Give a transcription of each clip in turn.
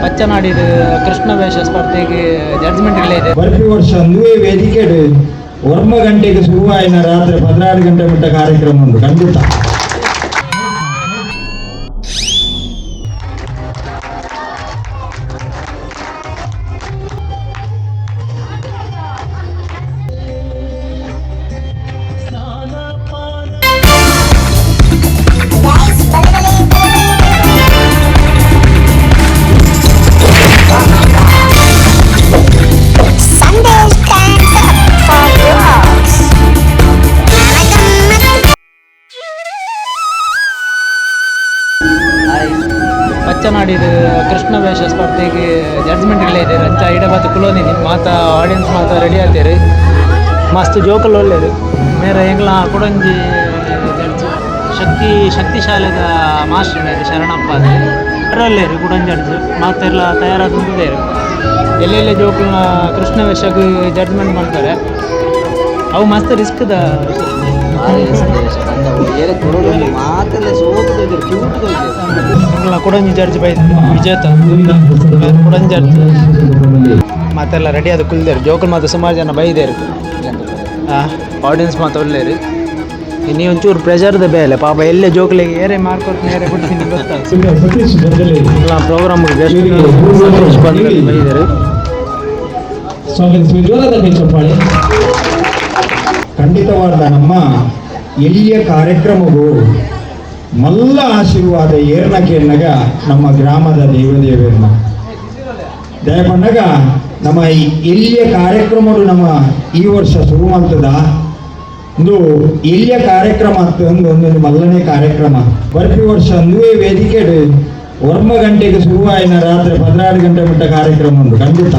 ಪಚ್ಚನಾಡಿದ ಕೃಷ್ಣ ವೇಷ ಸ್ಪರ್ಧೆಗೆ ಜಡ್ಜ್ಮೆಂಟ್ಗಳೇ ಇದೆ. ಪ್ರತಿ ವರ್ಷ ಒಂದೇ ವೇದಿಕೆ ಒರ್ಮ ಗಂಟೆಗೆ ಶುರುವಾಯಿನ ರಾತ್ರಿ 16 ಗಂಟೆ ಮುಟ್ಟ ಕಾರ್ಯಕ್ರಮ ಉಂಟು ಖಂಡಿತ. ಪಚ್ಚನಾಡಿದ ಕೃಷ್ಣ ವೇಷ ಸ್ಪರ್ಧೆಗೆ ಜಡ್ಜ್ಮೆಂಟ್ಗಳೇ ಇದೆ. ಅಂಚ ಇಡಬಾತು ಕುಲೋನಿ ನಿಮ್ಮ ಮಾತಾ ಆಡಿಯನ್ಸ್ ಮಾತಾ ರೆಡಿ ಆಗ್ತೀರಿ. ಮಸ್ತ್ ಜೋಕಲ್ ಒಳ್ಳೇದು ಮೇರೆ ಎಂಗ್ಲ ಕೊಡಂಜಿ ಜಡ್ಜ್ ಶಕ್ತಿ ಶಾಲೆದ ಮಾಸ್ಟರ್ ಮೇರೆ ಶರಣಪ್ಪ ಅದೇ ಅರಲ್ಲೇರಿ ಕುಡಂಜಿ ಜಡ್ಜ್ ಮಾತೆಲ್ಲ ತಯಾರಾದಂಥದ್ದೇರು ಎಲ್ಲೆಲ್ಲೇ ಜೋಕಲ್ನ ಕೃಷ್ಣ ವೇಷಕ್ಕೆ ಜಡ್ಜ್ಮೆಂಟ್ ಮಾಡ್ತಾರೆ. ಅವು ಮಸ್ತ್ ರಿಸ್ಕ್ದ ಕೊಡಂಜಿ ಜಡ್ಜ್ ಬೈ ವಿಜೇತ ಕೊಡಂಜಿ ಜಡ್ಜ್ ಮಾತೆಲ್ಲ ರೆಡಿ ಅದು ಕುಲ್ದೇರು ಜೋಕಲ್ ಮಾತು ಸುಮಾರು ಜನ ಬೈದೇರು. ಆಡಿಯನ್ಸ್ ಮಾತು ಒಳ್ಳೆಯರು. ನೀವು ಒಂಚೂರು ಪ್ರೆಷರ್ದ ಬೇಲೆ ಪಾಪ ಎಲ್ಲೇ ಜೋಕ್ಲಿಗೆ ಏರೇ ಮಾಡ್ಕೊಡ್ತೀನಿ ಏರೇ ಕೊಡ್ತೀನಿ ಗೊತ್ತಾಗ ಪ್ರೋಗ್ರಾಮ್ಗೆ ಗೆಸ್ಟ್ ಬೈದರು. ಖಂಡಿತವಾದ ನಮ್ಮ ಎಲ್ಲಿಯ ಕಾರ್ಯಕ್ರಮವು ಮಲ್ಲ ಆಶೀರ್ವಾದ ಏರ್ನಕ್ಕೆ ಎನ್ನಗ ನಮ್ಮ ಗ್ರಾಮದ ದೇವದೇವರನ್ನ ದಯಪಂಡಗ ನಮ್ಮ ಈ ಎಲ್ಲಿಯ ಕಾರ್ಯಕ್ರಮಗಳು ನಮ್ಮ ಈ ವರ್ಷ ಶುರುವಂತದ ಒಂದು ಎಲ್ಲಿಯ ಕಾರ್ಯಕ್ರಮ ಒಂದೊಂದು ಮಲ್ಲನೇ ಕಾರ್ಯಕ್ರಮ ಪ್ರತಿ ವರ್ಷ ಒಂದೇ ವೇದಿಕೆ ಒರ್ಮ ಗಂಟೆಗೆ ಶುರುವಾಯಿನ ರಾತ್ರಿ 16 ಗಂಟೆ ಮುಟ್ಟ ಕಾರ್ಯಕ್ರಮ ಉಂಟು ಖಂಡಿತ.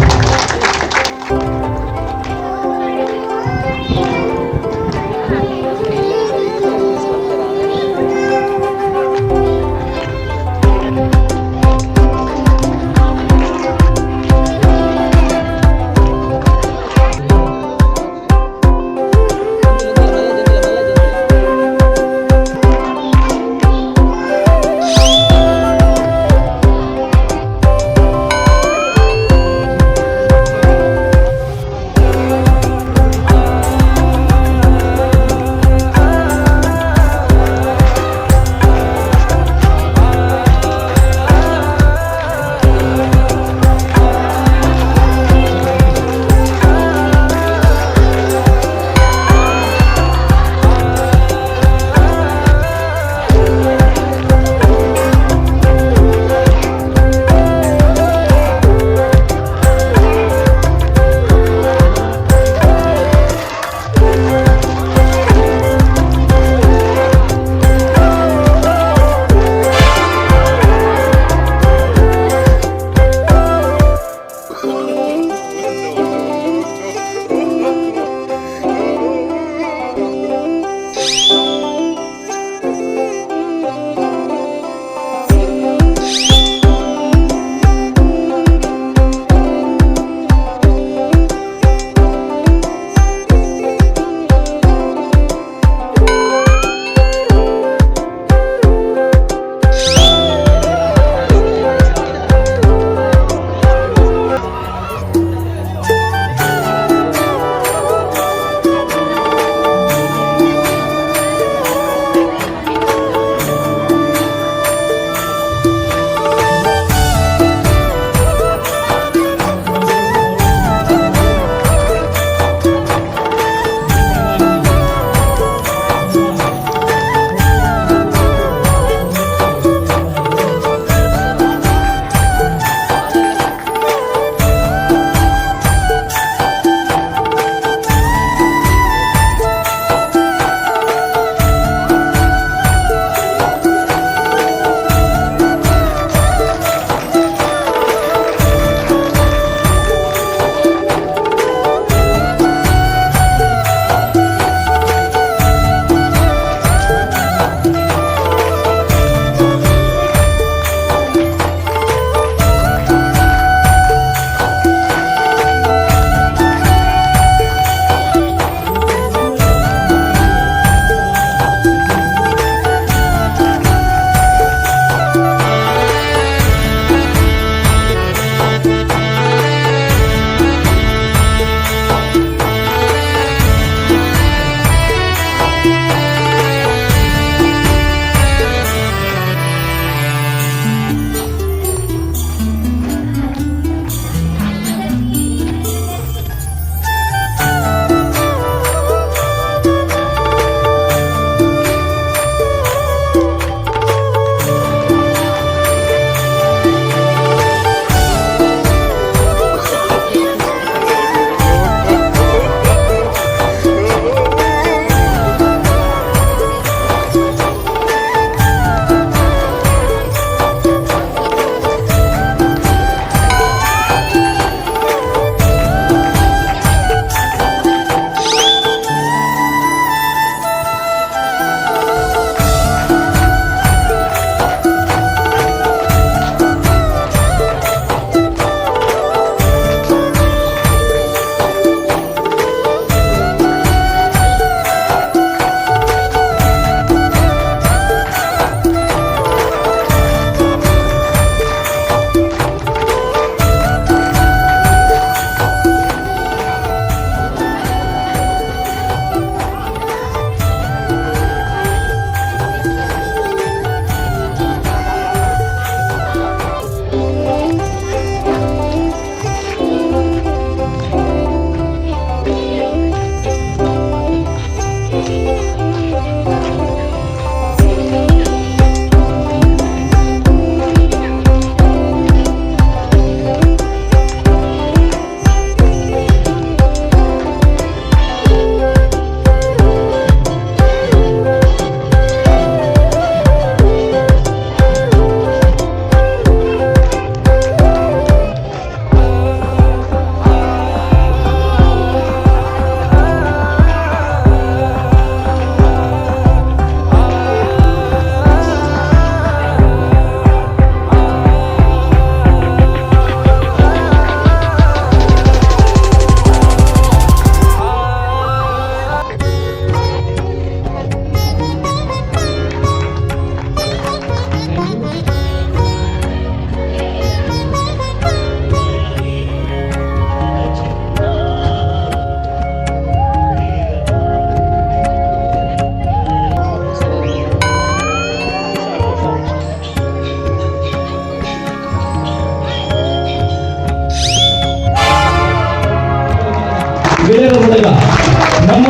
ನಮ್ಮ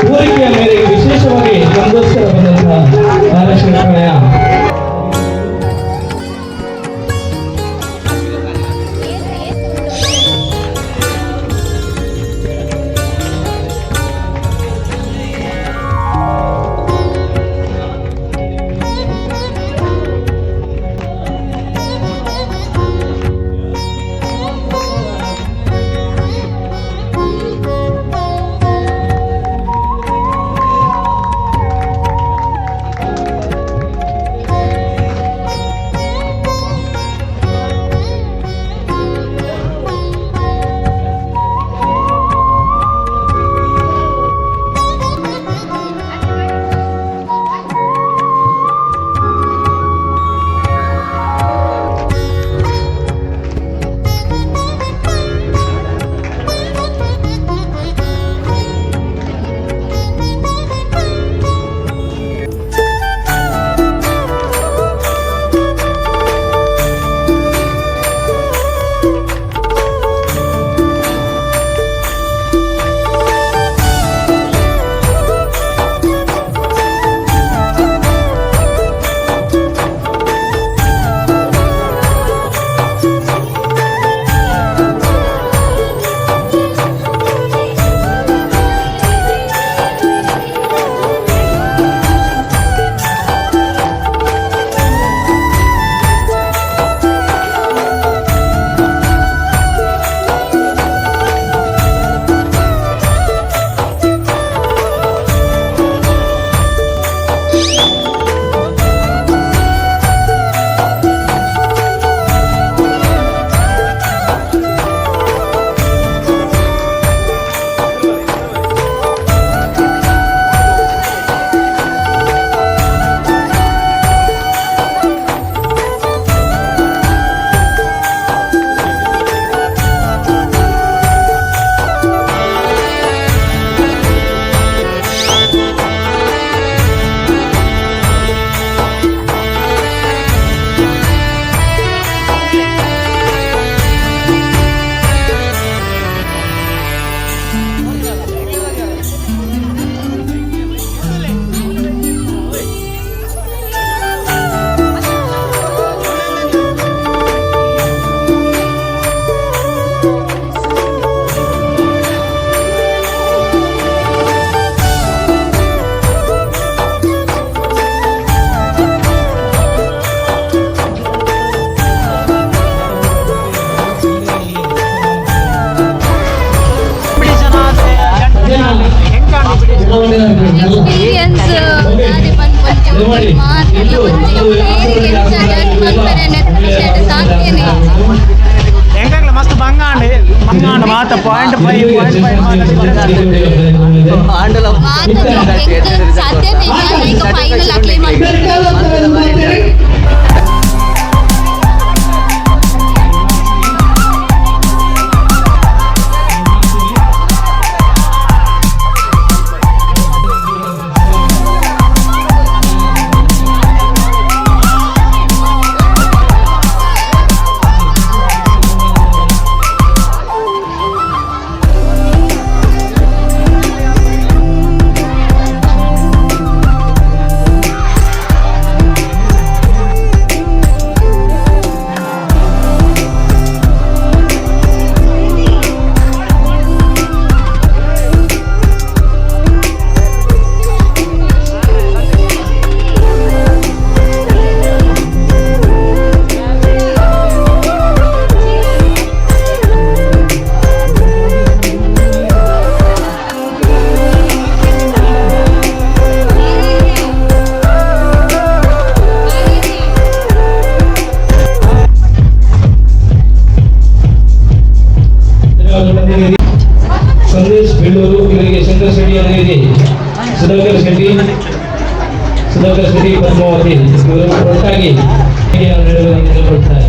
ಕೋರಿಕೆಯ ಮೇರೆಗೆ ವಿಶೇಷವಾಗಿ ನಮಗೋಸ್ಕರ ಬಂದಂತಹ ಮಹಾರಾಷ್ಟ್ರ ಕಣೆಯ ಮಸ್ತ್ ಬಂಗಾಂಡ್ ಮಾತ ಪಾಯಿಂಟ್ 5 संदेश बोल्लूर ಇವರಿಗೆ ಶಂಕರ ಶೆಟ್ಟಿ ಅವರಿಗೆ ಸುಧಾಕರ್ ಶೆಟ್ಟಿ ಪದ್ಮಾವತಿ ಇವರು ಒಟ್ಟಾಗಿ ನಡೆದುಕೊಳ್ತಾರೆ.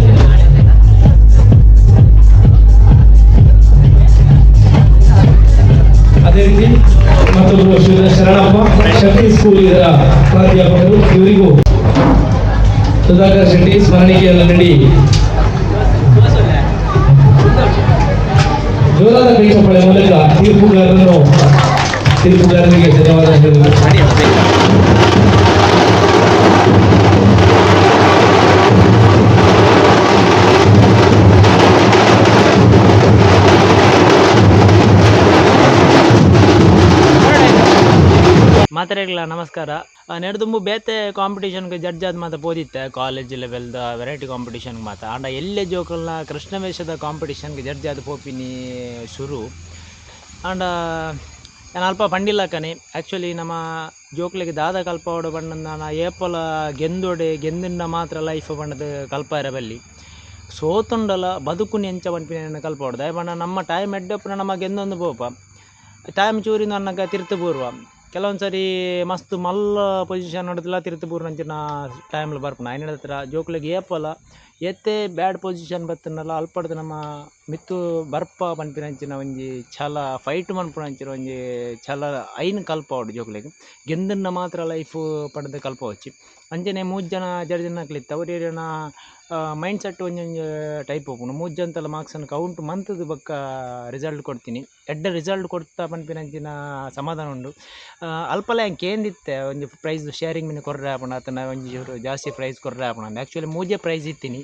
ಅದೇ ರೀತಿ ಮತ್ತೊಬ್ಬರು ಶರಣಪ್ಪ ಶಕ್ತಿ ಸ್ಕೂಲ್ ಇದರ ಪ್ರಾಧ್ಯಾಪಕರು, ಇವರಿಗೂ ಸುಧಾಕರ್ ಶೆಟ್ಟಿ ಸ್ಮರಣಿಕೆಯನ್ನು ನೀಡಿ ಜೋರಾದ ಕೈ ಚಪ್ಪಳೆ ಮೂಲಕ ತೀರ್ಪುಗಾರರನ್ನು ಇಲ್ಲಿ ಪುದಾರನಿಗೆ ಧನ್ಯವಾದ ಹೇಳಿದರು. ಮಾತರೆಗಳ ನಮಸ್ಕಾರ. ನೆಡ್ದುಂಬು ಬೇತೆ ಕಾಂಪಿಟೇಷನ್ಗೆ ಜಡ್ಜ್ ಆದ ಮಾತ ಪೋದಿತ್ತೆ ಕಾಲೇಜ್ ಲೆವೆಲ್ದ ವೆರೈಟಿ ಕಾಂಪಿಟೇಷನ್ಗೆ ಮಾತ ಆಂಡ ಎಲ್ಲೇ ಜೋಕಲ್ನ ಕೃಷ್ಣವೇಷದ ಕಾಂಪಿಟೇಷನ್ಗೆ ಜಡ್ಜ್ ಆದ ಪೋಪಿನಿ ಶುರು ಆಂಡ ನಾನು ಅಲ್ಪ ಪಂಡಿಲ್ಲಕ್ಕನೆ ಆ್ಯಕ್ಚುಲಿ ನಮ್ಮ ಜೋಕ್ಲಿಗೆ ದಾದ ಕಲ್ಪೋಡು ಬಣ್ಣನ ಏಪಲ ಗೆಂದುಂಡ ಮಾತ್ರ ಲೈಫ್ ಬಣ್ಣದ ಕಲ್ಪಾರ ಬಲ್ಲಿ ಸೋತುಂಡಲ ಬದುಕುನಿ ಎಂಚ ಪಂಪಿನ ಕಲ್ಪೋಡು ದಯ ಬಣ್ಣ ನಮ್ಮ ಟೈಮ್ ಎಡ್ಡಪ್ಪನ ನಮ್ಮ ಗೆಂದೊಂದು ಪೋಪ ಟೈಮ್ ಚೂರಿಂದ ಅನ್ನಗ ತಿರ್ತು ಪೂರ್ವ ಕೆಲವೊಂದು ಸರಿ ಮಸ್ತ್ ಮಲ್ಲ ಪೊಸಿಷನ್ ನೋಡಿದಿಲ್ಲ ತಿರ್ತು ಪೂರ್ವ ಅಂಚಿನ ಟೈಮ್ಲು ಬರ್ಪುನ ಐನ ಹತ್ರ ಜೋಕ್ಲಿಗೆ ಏಪಲ ಎತ್ತೇ ಬ್ಯಾಡ್ ಪೊಸಿಷನ್ ಬತ್ತನಲ್ಲ ಅಲ್ಪಡ್ದು ನಮ್ಮ ಮಿತ್ತು ಬರ್ಪ ಪನ್ಪಿನಂಚಿನ ಒಂಜಿ ಛಲ ಫೈಟ್ ಮನ್ಪುನಂಚಿನ ಒಂಜಿ ಛಲ ಐನ್ ಕಲ್ಪೋಡು ಜೋಕ್ಲೆಗ್ ಗೆಂದನ್ನ ಮಾತ್ರ ಲೈಫ್ ಪಡೆದು ಕಲ್ಪವಚ್ಚಿ ಅಂಚನೆ 3 ಜನ ಜಡ್ಜನಕ್ಲಿತ್ತು ಅವ್ರೇನ ಮೈಂಡ್ ಸೆಟ್ ಒಂಜೊಂಜಿ ಟೈಪ್ ಹೋಗ್ನು 3 ಜನತಲ್ಲ ಮಾರ್ಕ್ಸನ್ನು ಕೌಂಟ್ ಮಂತದ್ದು ಬೊಕ್ಕ ರಿಸಲ್ಟ್ ಕೊಡ್ತೀನಿ ಎಡ್ಡ ರಿಸಲ್ಟ್ ಕೊಡ್ತಾ ಪನ್ಪಿನಂಚಿನ ಸಮಾಧಾನ ಉಂಡು. ಅಲ್ಪಲ ಹೆಂಗೆ ಕೇಂದಿತ್ತೆ ಒಂಜಿ ಪ್ರೈಸ್ ಶೇರಿಂಗ್ ಮಿನ ಕೊರ್ರೆ ಆಪಣ ಆತನ ಒಂಜಿ ಜಾಸ್ತಿ ಪ್ರೈಸ್ ಕೊರ್ರೆ ಆಪಣ ಆ್ಯಕ್ಚುಲಿ 3 ಪ್ರೈಸ್ ಇತ್ತೀನಿ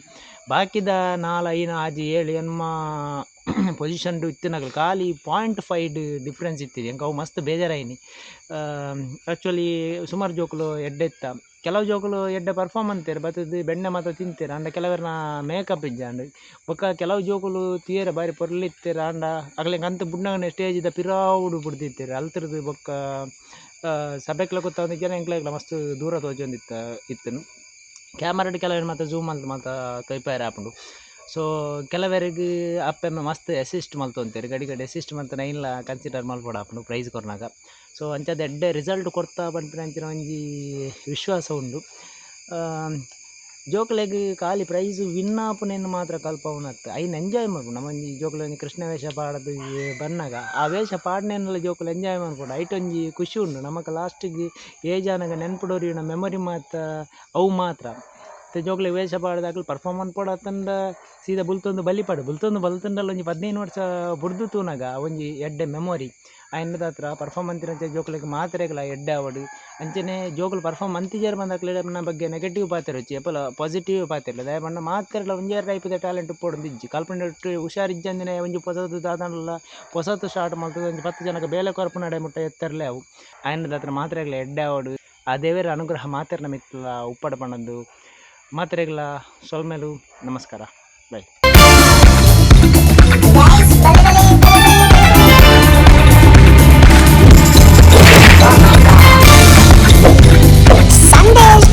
ಬಾಕಿದ 4-5 ಆಜಿ 7 ಎನ್ಮ ಪೊಸಿಷನ್ ಇತ್ತಿನಾಗಲು ಖಾಲಿ 0.5 ಡಿಫ್ರೆನ್ಸ್ ಇತ್ತಿದೆ ಹೆಂಗೆ ಅವು ಮಸ್ತ್ ಬೇಜಾರಾಯಿನಿ. ಆ್ಯಕ್ಚುಲಿ ಸುಮಾರು ಜೋಕುಲು ಎಡ್ಡೆತ್ತ ಕೆಲವು ಜೋಕುಲು ಎಡ್ಡೆ ಪರ್ಫಾರ್ಮ್ ಅಂತಾರೆ ಬತ್ತದು ಬೆಣ್ಣೆ ಮಾತ್ರ ತಿಂತಾರೆ ಅಂಡ ಕೆಲವರನ್ನ ಮೇಕಪ್ ಇಜ್ಜಾಂಡು ಬೊಕ್ಕ ಕೆಲವು ಜೋಕುಲು ತೀರ ಬಾರಿ ಪೊರ್ಲಿತ್ತಾರೆ ಅಂಡ ಅಗ್ಲಿಗೆ ಅಂತು ಬುಡ್ನಗನೆ ಸ್ಟೇಜಿದ ಪಿರಾವುಡು ಬುಡ್ದಿತ್ತಾರೆ ಅಲ್ತಿರ್ದು ಬೊಕ್ಕ ಸಭೆಕ್ಲ ಗೊತ್ತ ಒಂದು ಜನ ಎಂಕ್ಲಾಗ್ಲ ಮಸ್ತ್ ದೂರ ತೋಜೊಂದಿತ್ತ ಇತ್ತನು ಕ್ಯಾಮರಾಡ್ ಕೆಲವರು ಮಾತ್ರ ಝೂಮ್ ಅಂತ ಮಾತ್ರ ತೊಯ್ಪಾರ ಆಪುಂಡು. ಸೊ ಕೆಲವರಿಗೆ ಅಪ್ಪೆಮ್ಮೆ ಮಸ್ತ್ ಅಸಿಸ್ಟ್ ಮಲ್ತೊಂತಾರೆ ಗಡಿ ಅಸಿಸ್ಟ್ ಮಲ್ತನ ಇಲ್ಲ ಕನ್ಸಿಡರ್ ಮಲ್ಪೋಡು ಆಪುಂಡು ಪ್ರೈಸ್ ಕೊರ್ನಾಗ. ಸೊ ಅಂಚದ ಎಡ್ಡೆ ರಿಸಲ್ಟ್ ಕೊಡ್ತಾ ಪನ್ಪಿನಂಚಿನ ಒಂಜಿ ವಿಶ್ವಾಸ ಉಂಡು. ಜೋಕ್ಲೆಗ್ ಖಾಲಿ ಪ್ರೈಸ್ ವಿನ್ ಆಪುನೇನು ಮಾತ್ರ ಕಲ್ಪವನತ್ತು ಐನ್ ಎಂಜಾಯ್ ಮಾಡ್ಬೋದು ನಮ್ಮ ಒಂಜಿ ಜೋಕ್ಲ ಕೃಷ್ಣ ವೇಷ ಪಾಡದು ಬನ್ನಾಗ ಆ ವೇಷ ಪಾಡ್ನೆಲ್ಲ ಜೋಕುಲು ಎಂಜಾಯ್ ಮಾಡ್ಬೋದು ಐಟೊಂಜಿ ಖುಷಿ ಉಂಡು ನಮಕ್ ಲಾಸ್ಟಿಗೆ ಏಜಾನಾಗ ನೆನ್ಪುಡೋರಿನ ಮೆಮೊರಿ ಮಾತ್ರ ಅವು ಮಾತ್ರ ಜೋಕ್ಲೆಗ್ ವೇಷ ಪಾಡ್ದಾಗಲು ಪರ್ಫಾರ್ಮ್ ಅನ್ಪೋಡು ಅತ್ತಂಡ ಸೀದಾ ಬುಲ್ತೊಂದು ಬಲ್ತುಂಡಲ್ಲ ಒಂಜಿ 15 ವರ್ಷ ಬುಡ್ದು ತೂನಾಗ ಒಂಜಿ ಎಡ್ಡೆ ಮೆಮೊರಿ ಆಯ್ನದ ಹತ್ರ ಪರ್ಫಾರ್ಮ್ ಅಂತಿರಂಚ ಜೋಕ್ಲೆಗ್ ಮಾತ್ರೆಗಳ ಎಡ್ಡೆ ಆವಡು ಅಂಚನೆ ಜೋಕುಲು ಪರ್ಫಾರ್ಮ್ ಅಂತಿಜಾರು ಬಂದಾಗಲೇ ನನ್ನ ಬಗ್ಗೆ ನೆಗೆಟಿವ್ ಪಾತ್ರ వచ్చి ಎಪ್ಪಲ ಪಾಸಿಟಿವ್ ಪಾತ್ರ ದಯ ಬಣ್ಣ ಮಾತ್ರೆಗಳ ಒಂಜೇ ಟೈಪ್ದ ಟ್ಯಾಲೆಂಟ್ ಉಪ್ಪೋಡು ಇಜ್ಜಿ ಕಲ್ಪನೆ ಹುಷಾರು ಇಜ್ಜಂದಿನ ಒಂಜಿ ಹೊಸದು ದಾದಾನಲ್ಲ ಹೊಸತು ಸ್ಟಾರ್ಟ್ ಮಾಡ್ತದೆ ಒಂಜಿ 10 ಜನಕ್ಕೆ ಬೇಲೆ ಕೊರಪು ನಡೆ ಮುಟ್ಟ ಎತ್ತರಲೇ ಅವು ಆಯ್ನದ ಹತ್ರ ಮಾತ್ರೆಗಳ ಎಡ್ಡೆ ಆವಡು ಆ ದೇವರ ಅನುಗ್ರಹ ಮಾತ್ರೆನ ಮಿತ್ತಲ ಉಪ್ಪಡ ಪಣ್ಣದು ಮಾತ್ರೆಗಳ ಸೊಲ್ಮೇಲು ನಮಸ್ಕಾರ ಬೈ. Sandesh